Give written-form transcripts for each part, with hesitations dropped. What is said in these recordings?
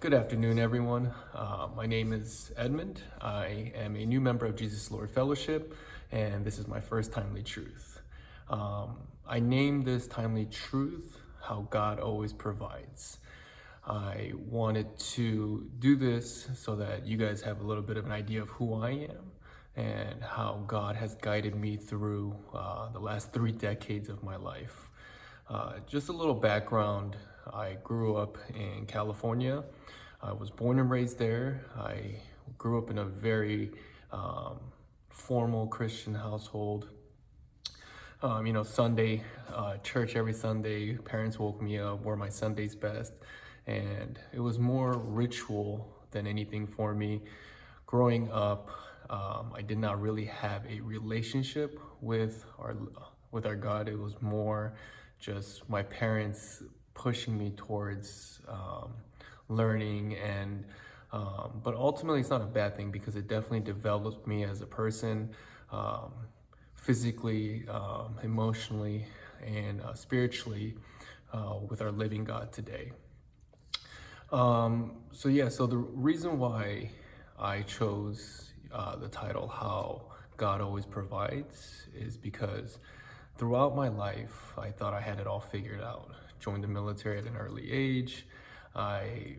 Good afternoon, everyone. My name is Edmund. I am a new member of Jesus Lord Fellowship, and this is my first Timely Truth. I named this Timely Truth, How God Always Provides. I wanted to do this so that you guys have a little bit of an idea of who I am and how God has guided me through the last 3 decades of my life. Just a little background, I grew up in California. I was born and raised there. I grew up in a very formal Christian household. Sunday, church every Sunday, parents woke me up, wore my Sunday's best, and it was more ritual than anything for me. Growing up, I did not really have a relationship with our God. It was more just my parents pushing me towards learning, and but ultimately it's not a bad thing because it definitely developed me as a person, physically, emotionally, and spiritually, with our living God today. So the reason why I chose the title How God Always Provides is because throughout my life I thought I had it all figured out. Joined the military at an early age. I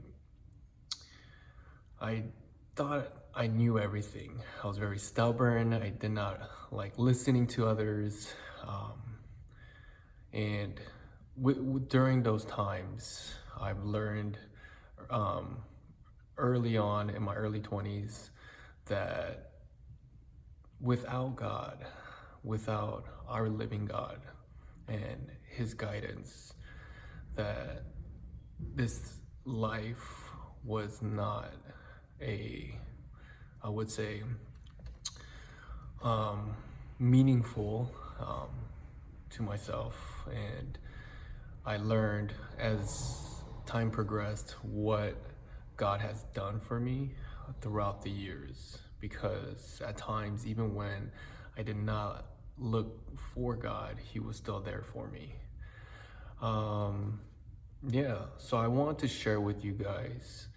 thought I knew everything. I was very stubborn. I did not like listening to others. And during those times, I've learned early on in my early 20s that without God, without our living God and His guidance, that this life was not I would say, meaningful to myself. And I learned as time progressed what God has done for me throughout the years, because at times, even when I did not look for God, He was still there for me. So I want to share with you guys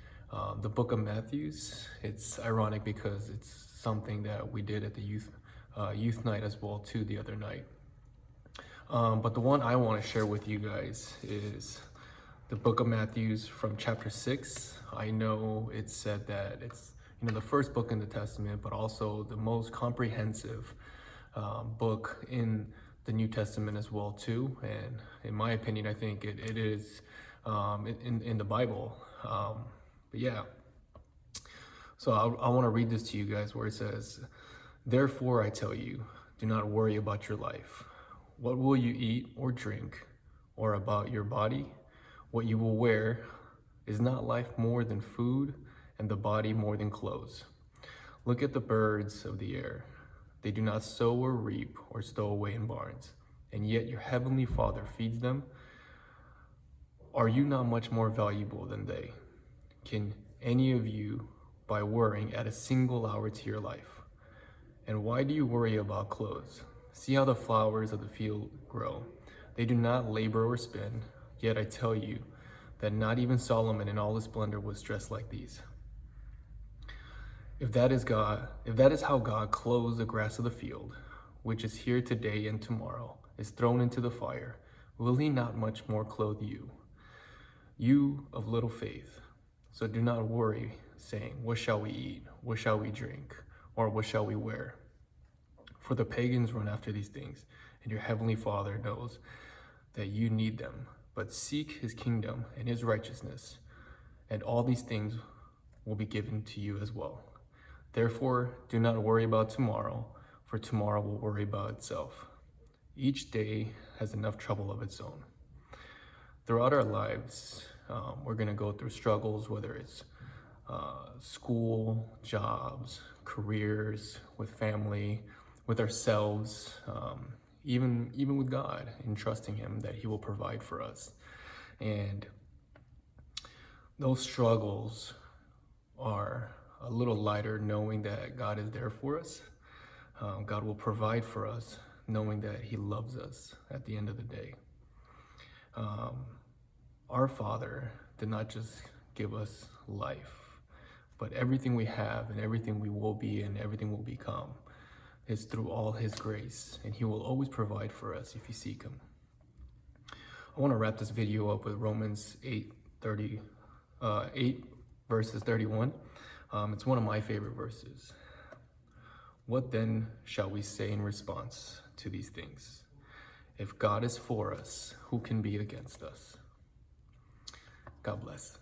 the book of Matthews. It's ironic because it's something that we did at the youth night as well too the other night. But the one I want to share with you guys is the book of Matthews from chapter 6. I know it's said that it's the first book in the Testament, but also the most comprehensive book in the New Testament as well too. And in my opinion, I think it is in the Bible. But yeah, so I want to read this to you guys, where it says, "Therefore I tell you, do not worry about your life. What will you eat or drink, or about your body, what you will wear? Is not life more than food, and the body more than clothes? Look at the birds of the air. They do not sow or reap or stow away in barns, and yet your heavenly Father feeds them. Are you not much more valuable than they? Can any of you, by worrying, add a single hour to your life? And why do you worry about clothes? See how the flowers of the field grow. They do not labor or spin, yet I tell you that not even Solomon in all his splendor was dressed like these. If that is how God clothes the grass of the field, which is here today and tomorrow is thrown into the fire, will He not much more clothe you, you of little faith? So do not worry, saying, what shall we eat? What shall we drink? Or what shall we wear? For the pagans run after these things, and your heavenly Father knows that you need them. But seek His kingdom and His righteousness, and all these things will be given to you as well. Therefore, do not worry about tomorrow, for tomorrow will worry about itself. Each day has enough trouble of its own." Throughout our lives, we're going to go through struggles, whether it's school, jobs, careers, with family, with ourselves, even with God, and trusting Him that He will provide for us. And those struggles are a little lighter knowing that God is there for us. God will provide for us, knowing that He loves us at the end of the day. Our Father did not just give us life. But everything we have and everything we will be and everything we'll become is through all his grace, and he will always provide for us if you seek him. I want to wrap this video up with Romans 8 verses 31. It's one of my favorite verses. What then shall we say in response to these things? If God is for us, who can be against us? God bless.